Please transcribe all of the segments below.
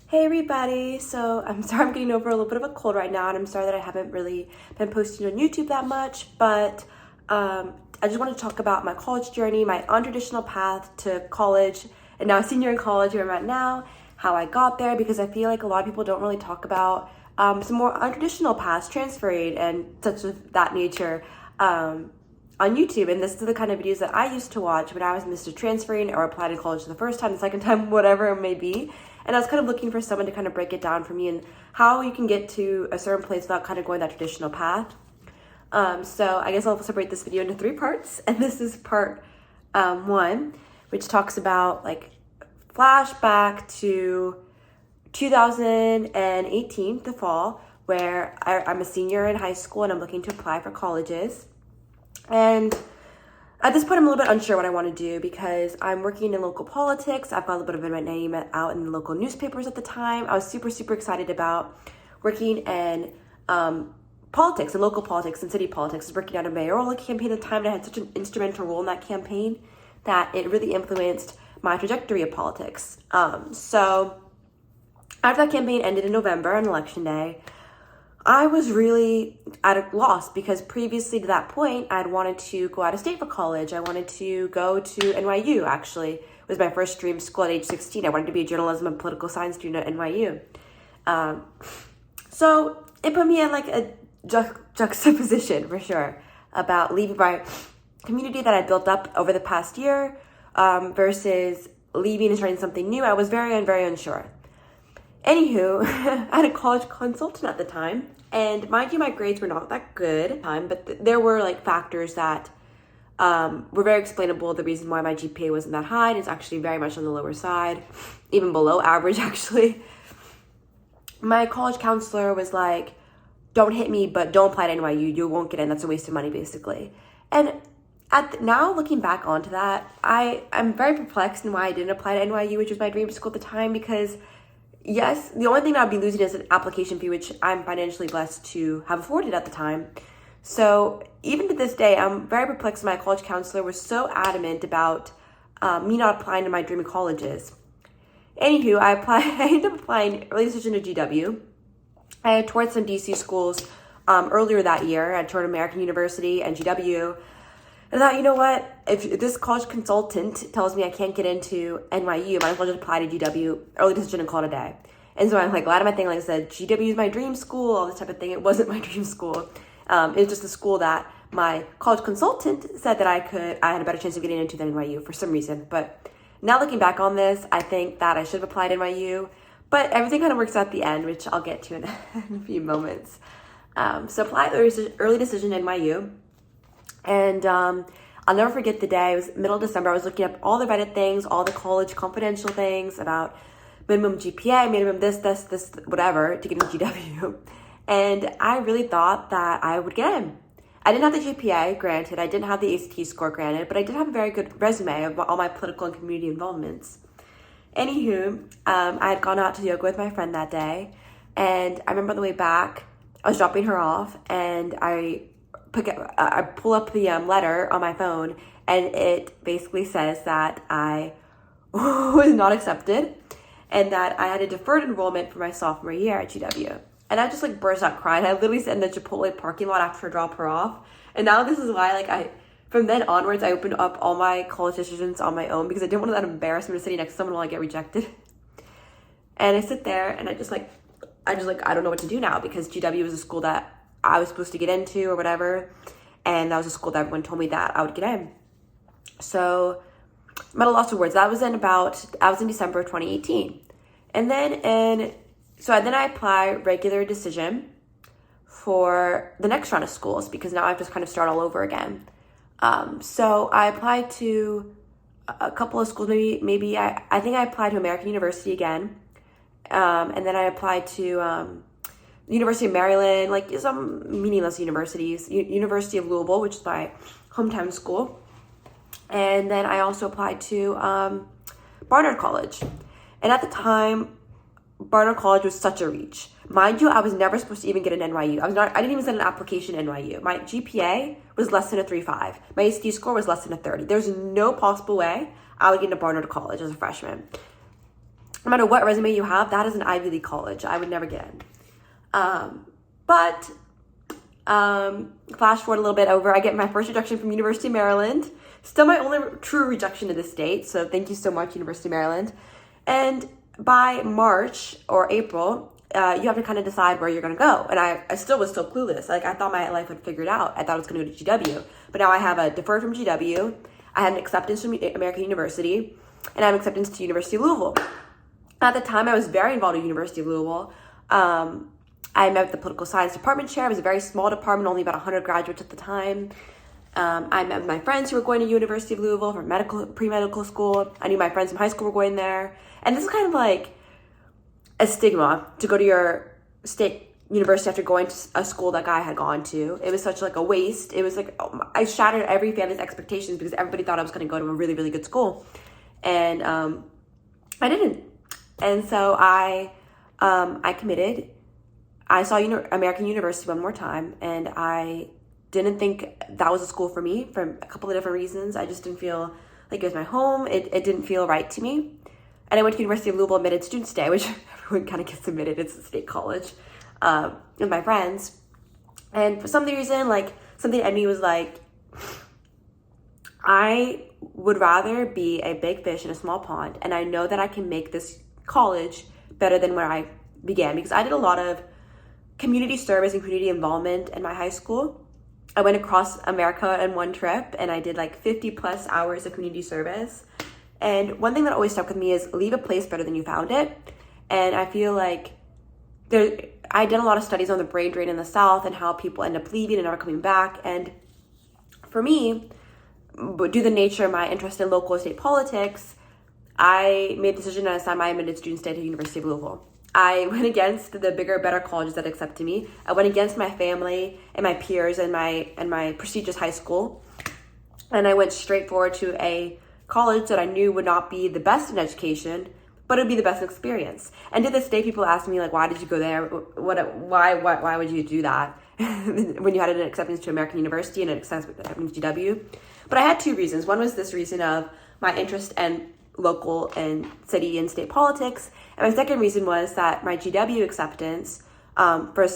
Hey everybody, so I'm sorry I'm getting over a little bit of a cold right now, and I'm sorry that I haven't really been posting on YouTube that much, but I just want to talk about my college journey, my untraditional path to college, and now a senior in college where I'm at now, how I got there, because I feel like a lot of people don't really talk about some more untraditional paths, transferring and such of that nature on YouTube. And this is the kind of videos that I used to watch when I was Mr. Transferring or applied to college the first time, the second time, whatever it may be. And I was kind of looking for someone to kind of break it down for me and how you can get to a certain place without kind of going that traditional path. So I guess I'll separate this video into 3 parts. And this is part 1, which talks about like flashback to 2018, the fall, where I'm a senior in high school and I'm looking to apply for colleges. And at this point, I'm a little bit unsure what I want to do because I'm working in local politics. I've got a little bit of my name out in the local newspapers at the time. I was super, super excited about working in politics, and local politics and city politics. I was working on a mayoral campaign at the time, and I had such an instrumental role in that campaign that it really influenced my trajectory of politics. So after that campaign ended in November on election day, I was really at a loss because previously to that point, I'd wanted to go out of state for college. I wanted to go to NYU, actually. It was my first dream school at age 16. I wanted to be a journalism and political science student at NYU. So it put me in like a juxtaposition for sure about leaving my community that I built up over the past year versus leaving and starting something new. I was very, very unsure. Anywho, I had a college consultant at the time, and mind you, my grades were not that good at the time, but there were like factors that were very explainable. The reason why my GPA wasn't that high, and it's actually very much on the lower side, even below average actually. My college counselor was like, don't hit me, but don't apply to NYU. You won't get in. That's a waste of money, basically. And now looking back onto that, I'm very perplexed in why I didn't apply to NYU, which was my dream school at the time, because yes, the only thing that I'd be losing is an application fee, which I'm financially blessed to have afforded at the time. So even to this day, I'm very perplexed. My college counselor was so adamant about me not applying to my dream colleges. Anywho, I ended up applying early decision to GW. I had toured some DC schools earlier that year. I toured American University and GW. And I thought, you know what? If this college consultant tells me I can't get into NYU, I might as well just apply to GW, early decision, and call it a day. And so I'm like glad of my thing. Like I said, GW is my dream school, all this type of thing. It wasn't my dream school. It was just a school that my college consultant said that I had a better chance of getting into than NYU for some reason. But now looking back on this, I think that I should have applied to NYU. But everything kind of works out at the end, which I'll get to in a few moments. So applied early decision to NYU. And I'll never forget the day. It was middle of December. I was looking up all the Reddit things, all the college confidential things about minimum GPA, minimum this, whatever, to get into GW. And I really thought that I would get in. I didn't have the GPA, granted. I didn't have the ACT score, granted. But I did have a very good resume of all my political and community involvements. Anywho, I had gone out to yoga with my friend that day. And I remember on the way back, I was dropping her off, and I pull up the letter on my phone, and it basically says that I was not accepted and that I had a deferred enrollment for my sophomore year at GW. And I just like burst out crying. I literally sat in the Chipotle parking lot after I drop her off. And now this is why from then onwards, I opened up all my college decisions on my own because I didn't want that embarrassment of sitting next to someone while I get rejected. And I sit there and I don't know what to do now because GW was a school that I was supposed to get into or whatever. And that was a school that everyone told me that I would get in. So I'm at a loss of words. I was in December of 2018. And then I apply regular decision for the next round of schools because now I have to kind of start all over again. So I applied to a couple of schools, maybe I think I applied to American University again. And then I applied to University of Maryland, like some meaningless universities, University of Louisville, which is my hometown school. And then I also applied to Barnard College. And at the time, Barnard College was such a reach. Mind you, I was never supposed to even get an NYU. I didn't even send an application to NYU. My GPA was less than a 3.5. My ACT score was less than a 30. There's no possible way I would get into Barnard College as a freshman. no matter what resume you have, that is an Ivy League college. I would never get in. But flash forward a little bit over, I get my first rejection from University of Maryland. Still my only true rejection to this date. So thank you so much, University of Maryland. And by March or April, you have to kind of decide where you're going to go. And I still was clueless. Like, I thought my life would figure it out. I thought I was going to go to GW. But now I have a deferred from GW. I had an acceptance from American University. And I have an acceptance to University of Louisville. At the time, I was very involved in University of Louisville. I met with the political science department chair. It was a very small department, only about 100 graduates at the time. I met with my friends who were going to University of Louisville for pre-medical school. I knew my friends from high school were going there. And this is kind of like a stigma to go to your state university after going to a school that guy had gone to. It was such like a waste. It was like, I shattered every family's expectations because everybody thought I was going to go to a really, really good school. And I didn't. And so I committed. I saw American University one more time, and I didn't think that was a school for me for a couple of different reasons. I just didn't feel like it was my home. It didn't feel right to me. And I went to University of Louisville admitted student stay, which everyone kind of gets admitted. It's a state college, with my friends. And for some reason, like, something in me was like, I would rather be a big fish in a small pond, and I know that I can make this college better than where I began, because I did a lot of community service and community involvement in my high school. I went across America in one trip, and I did like 50 plus hours of community service. And one thing that always stuck with me is leave a place better than you found it. And I feel like I did a lot of studies on the brain drain in the South and how people end up leaving and never coming back. And for me, due to the nature of my interest in local and state politics, I made the decision to assign my admitted student stay to the University of Louisville. I went against the bigger, better colleges that accepted me. I went against my family and my peers and my prestigious high school. And I went straight forward to a college that I knew would not be the best in education, but it would be the best experience. And to this day, people ask me, like, why did you go there? Why would you do that when you had an acceptance to American University and an acceptance to GW? But I had two reasons. One was this reason of my interest in local and city and state politics. And my second reason was that my GW acceptance for a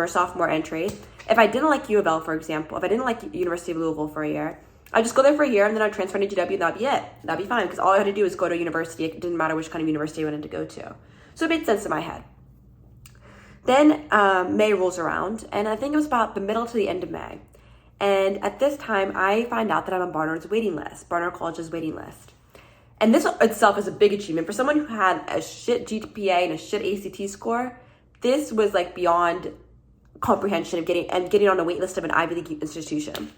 sophomore entry, if I didn't like U of L, for example, if I didn't like University of Louisville for a year, I'd just go there for a year and then I'd transfer to GW and that'd be it. That'd be fine because all I had to do was go to university. It didn't matter which kind of university I wanted to go to. So it made sense in my head. Then May rolls around, and I think it was about the middle to the end of May. And at this time, I find out that I'm on Barnard's waiting list, Barnard College's waiting list. And this itself is a big achievement. For someone who had a shit GPA and a shit ACT score, this was like beyond comprehension of getting on a wait list of an Ivy League institution.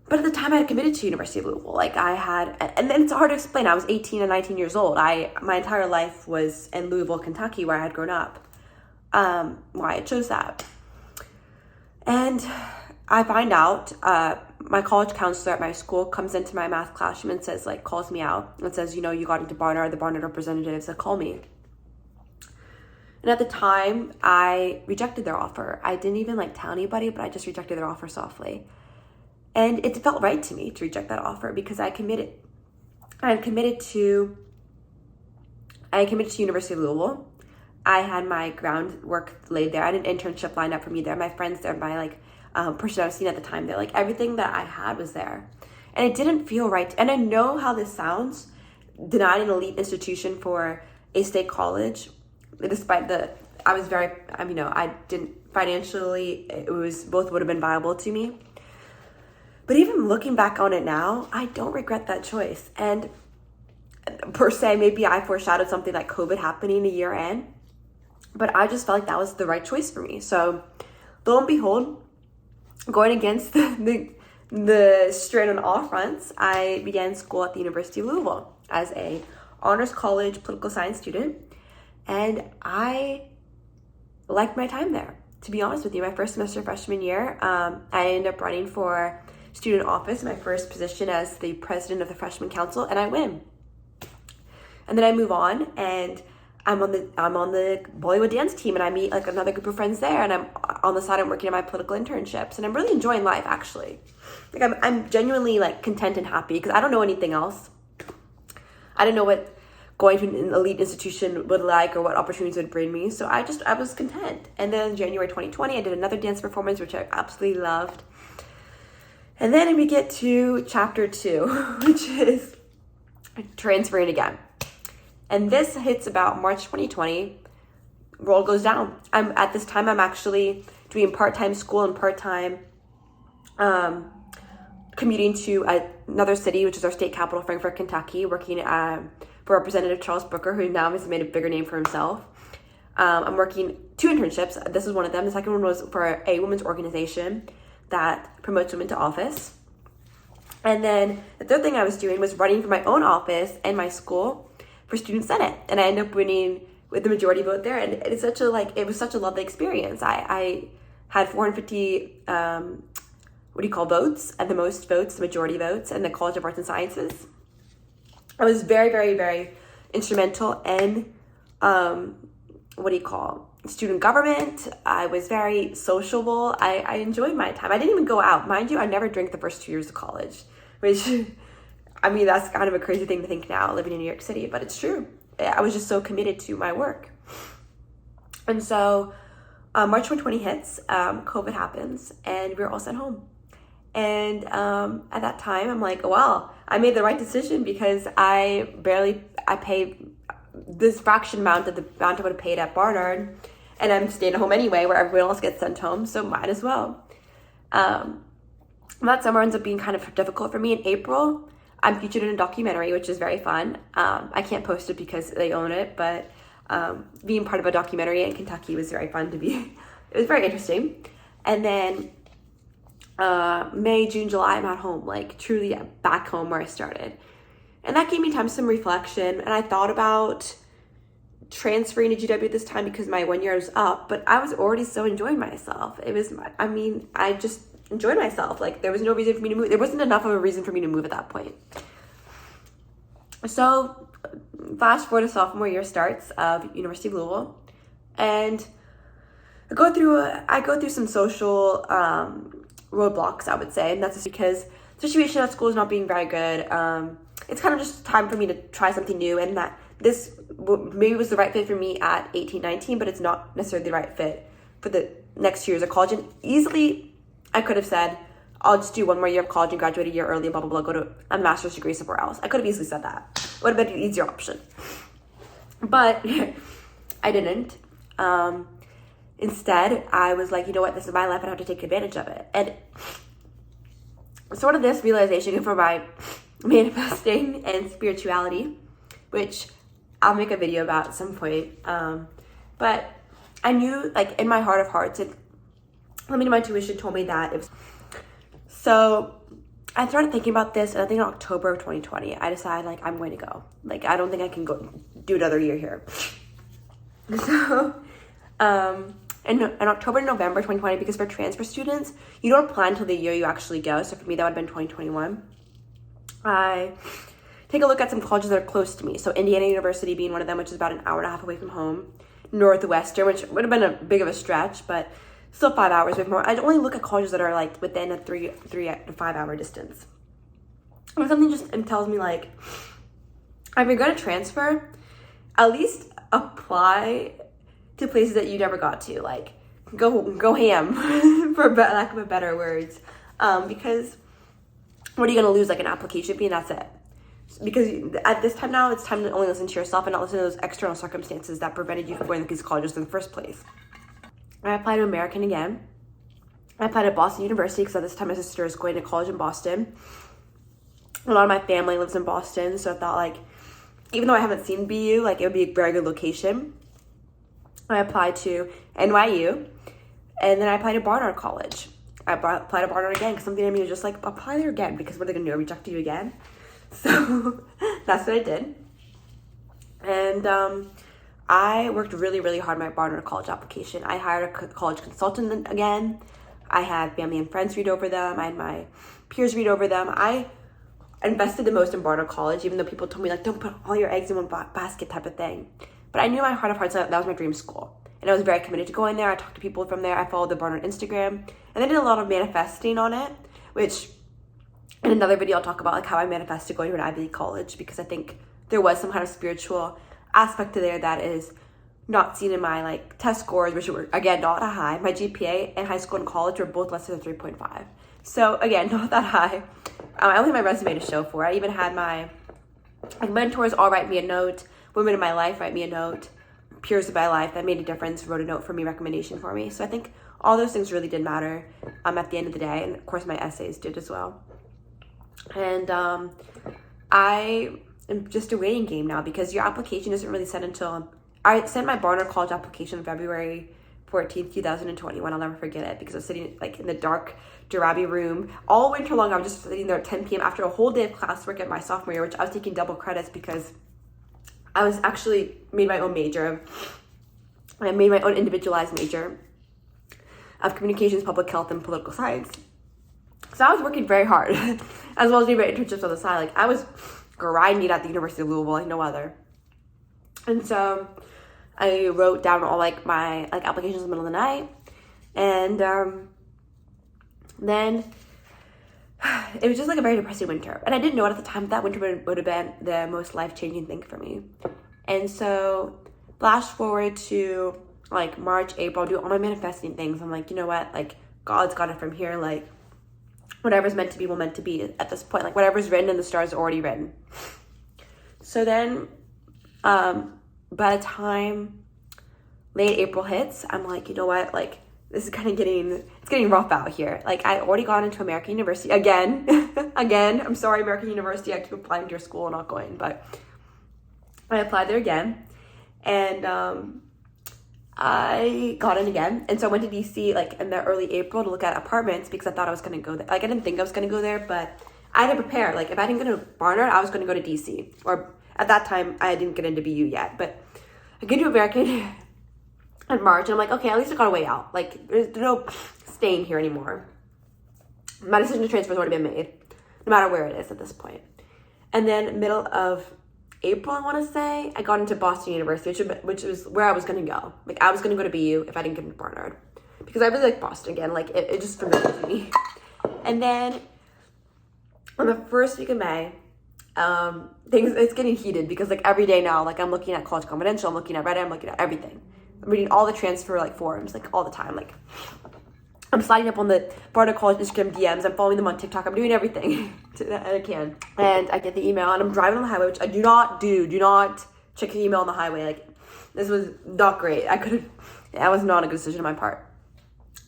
But at the time I had committed to University of Louisville. Like and then it's hard to explain. I was 18 and 19 years old. My entire life was in Louisville, Kentucky, where I had grown up. Why I chose that. And I find out, my college counselor at my school comes into my math classroom and says, like, calls me out and says, you got into Barnard, the Barnard representatives said, call me. And at the time, I rejected their offer. I didn't even tell anybody, but I just rejected their offer softly. And it felt right to me to reject that offer because I committed to University of Louisville. I had my groundwork laid there. I had an internship lined up for me there. My friends there, my person I was seeing at the time there, everything that I had was there. And it didn't feel right. And I know how this sounds, denied an elite institution for a state college, despite I didn't financially, both would have been viable to me. But even looking back on it now, I don't regret that choice. And per se, maybe I foreshadowed something like COVID happening a year in, but I just felt like that was the right choice for me. So lo and behold, going against the strain on all fronts, I began school at the University of Louisville as a honors college political science student. And I liked my time there. To be honest with you, my first semester freshman year, I ended up running for student office, my first position as the president of the freshman council, and I win. And then I move on, and I'm on the Bollywood dance team, and I meet another group of friends there, and I'm on the side, I'm working on my political internships, and I'm really enjoying life, actually. I'm genuinely content and happy because I don't know anything else. I didn't know what going to an elite institution would like or what opportunities would bring me. So I was content. And then in January 2020, I did another dance performance, which I absolutely loved. And then we get to chapter 2, which is transferring again. And this hits about March 2020. World goes down. At this time, I'm actually doing part-time school and part-time commuting to another city, which is our state capital, Frankfort, Kentucky, working for Representative Charles Booker, who now has made a bigger name for himself. I'm working 2 internships. This is one of them. The second one was for a women's organization that promotes women to office. And then the third thing I was doing was running for my own office and my school for student senate. And I ended up winning with the majority vote there. And it was such a lovely experience. I had 450, votes, and the most votes, the majority votes, in the College of Arts and Sciences. I was very, very, very instrumental in, student government. I was very sociable. I enjoyed my time. I didn't even go out. Mind you, I never drank the first 2 years of college, which, I mean, that's kind of a crazy thing to think now, living in New York City, but it's true. I was just so committed to my work. And so March 2020 hits, COVID happens, and we're all sent home. And at that time, I'm like, well, I made the right decision because I paid this fraction amount of the amount I would have paid at Barnard, and I'm staying at home anyway, where everyone else gets sent home, so might as well. That summer ends up being kind of difficult for me. In April, I'm featured in a documentary, which is very fun. I can't post it because they own it, but being part of a documentary in Kentucky was very fun to be. It was very interesting. And then May, June, July, I'm at home, like truly back home where I started. And that gave me time for some reflection. And I thought about transferring to GW this time because my 1 year was up, but I was already so enjoying myself. I just enjoyed myself. Like, there was no reason for me to move. There wasn't enough of a reason for me to move at that point. So fast forward to sophomore year starts of University of Louisville, and I go through some social roadblocks, I would say, and that's just because the situation at school is not being very good. It's kind of just time for me to try something new, and that this maybe was the right fit for me at 18, 19, but it's not necessarily the right fit for the next 2 years of college. And easily, I could have said, I'll just do 1 more year of college and graduate a year early, blah, blah, blah, go to a master's degree somewhere else. I could have easily said that. It would have been an easier option. But I didn't. Instead, I was like, you know what, this is my life, and I have to take advantage of it. And sort of this realization for my manifesting and spirituality, which I'll make a video about at some point. But I knew, like, in my heart of hearts, my intuition told me that it was. So I started thinking about this, and I think in October of 2020, I decided, like, I'm going to go. Like, I don't think I can go do another year here. So, in October and November 2020, because for transfer students, you don't apply until the year you actually go. So for me, that would have been 2021. I take a look at some colleges that are close to me. So Indiana University being one of them, which is about an hour and a half away from home. Northwestern, which would have been a big of a stretch, but still 5 hours away from home. I'd only look at colleges that are like within a 3 to 5 hour distance. When something just tells me, like, if you're going to transfer, at least apply to places that you never got to. Like, go ham, for lack of a better words. Because what are you going to lose? Like an application fee, and that's it. Because at this time now, it's time to only listen to yourself and not listen to those external circumstances that prevented you from going to these colleges in the first place. I applied to American again. I applied to Boston University because at this time my sister is going to college in Boston. A lot of my family lives in Boston, so I thought, like, even though I haven't seen BU, like, it would be a very good location. I applied to NYU, and then I applied to Barnard College. I applied to Barnard again because something in me was just like, apply there again, because what are they going to do, reject you again? So that's what I did. And I worked really, really hard on my Barnard College application. I hired a college consultant again. I had family and friends read over them. I had my peers read over them. I invested the most in Barnard College, even though people told me, like, don't put all your eggs in one basket type of thing. But I knew in my heart of hearts that was my dream school. And I was very committed to going there. I talked to people from there. I followed the Barnard Instagram. And I did a lot of manifesting on it, which in another video I'll talk about, like, how I manifested going to an Ivy League college, because I think there was some kind of spiritual aspect to there that is not seen in my like test scores, which were again not that high. My GPA in high school and college were both less than 3.5. So again, not that high. I only had my resume to show for it. I even had my like mentors all write me a note, women in my life write me a note, peers in my life that made a difference wrote a note for me, recommendation for me. So I think all those things really did matter at the end of the day, and of course my essays did as well. And I am just a waiting game now, because your application isn't really set until I sent my Barnard College application on February 14th, 2021. I'll never forget it, because I was sitting like in the dark, drabby room all winter long. I was just sitting there at 10 p.m. after a whole day of classwork at my sophomore year, which I was taking double credits because I was actually made my own major. I made my own individualized major of communications, public health, and political science. So I was working very hard, as well as doing my internships on the side. Like I was grinding at the University of Louisville like no other. And so I wrote down all like my like applications in the middle of the night, and then it was just like a very depressing winter. And I didn't know it at the time that winter would have been the most life-changing thing for me. And so flash forward to like March, April, I do all my manifesting things. I'm like, you know what, like God's got it from here. Like whatever's meant to be will meant to be at this point. Like whatever's written in the stars is already written. So then by the time late April hits, I'm like, you know what, like this is kind of getting rough out here. Like I already got into American University again. I'm sorry, American University, I keep applying to your school and not going, but I applied there again, and I got in again. And so I went to DC like in the early April to look at apartments, because I thought I was going to go there. Like I didn't think I was going to go there, but I had to prepare. Like if I didn't go to Barnard, I was going to go to DC, or at that time I didn't get into BU yet, but I get to American in March, and I'm like, okay, at least I got a way out. Like there's no staying here anymore. My decision to transfer has already been made, no matter where it is at this point. And then middle of April, I want to say, I got into Boston University, which was where I was going to go. Like I was going to go to BU if I didn't get into Barnard, because I really like Boston again. Like it just familiar to me. And then on the first week of May, it's getting heated, because like every day now, like I'm looking at College Confidential, I'm looking at Reddit, I'm looking at everything. I'm reading all the transfer like forums, like all the time. Like I'm sliding up on the Barnard College Instagram DMs, I'm following them on TikTok, I'm doing everything that I can. And I get the email, and I'm driving on the highway, which I do not do. Do not check your email on the highway. Like this was not great. That was not a good decision on my part.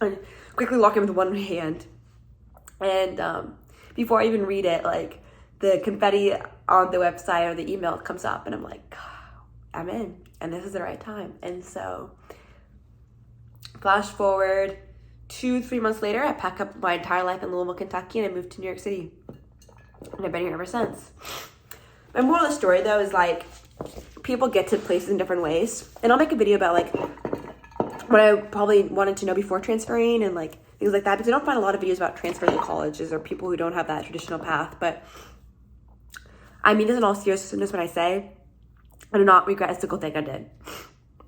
And quickly lock it with one hand. And before I even read it, like the confetti on the website or the email comes up, and I'm like, I'm in, and this is the right time. And so flash forward 2-3 months later, I pack up my entire life in Louisville, Kentucky, and I moved to New York City, and I've been here ever since. My moral of the story though is like people get to places in different ways, and I'll make a video about like what I probably wanted to know before transferring and like things like that, because I don't find a lot of videos about transferring to colleges or people who don't have that traditional path. But I mean this in all seriousness when I say I do not regret a single thing I did.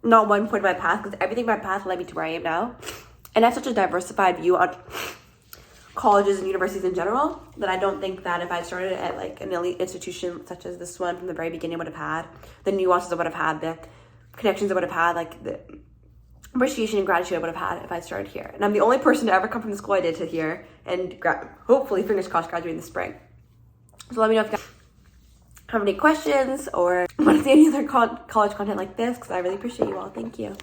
Not one point of my path, because everything in my path led me to where I am now. And I have such a diversified view on colleges and universities in general that I don't think that if I started at like an elite institution such as this one from the very beginning, I would have had the nuances I would have had, the connections I would have had, like the appreciation and gratitude I would have had if I started here. And I'm the only person to ever come from the school I did to here, and hopefully, fingers crossed, graduate in the spring. So let me know if you guys have any questions or want to see any other college content like this, because I really appreciate you all. Thank you.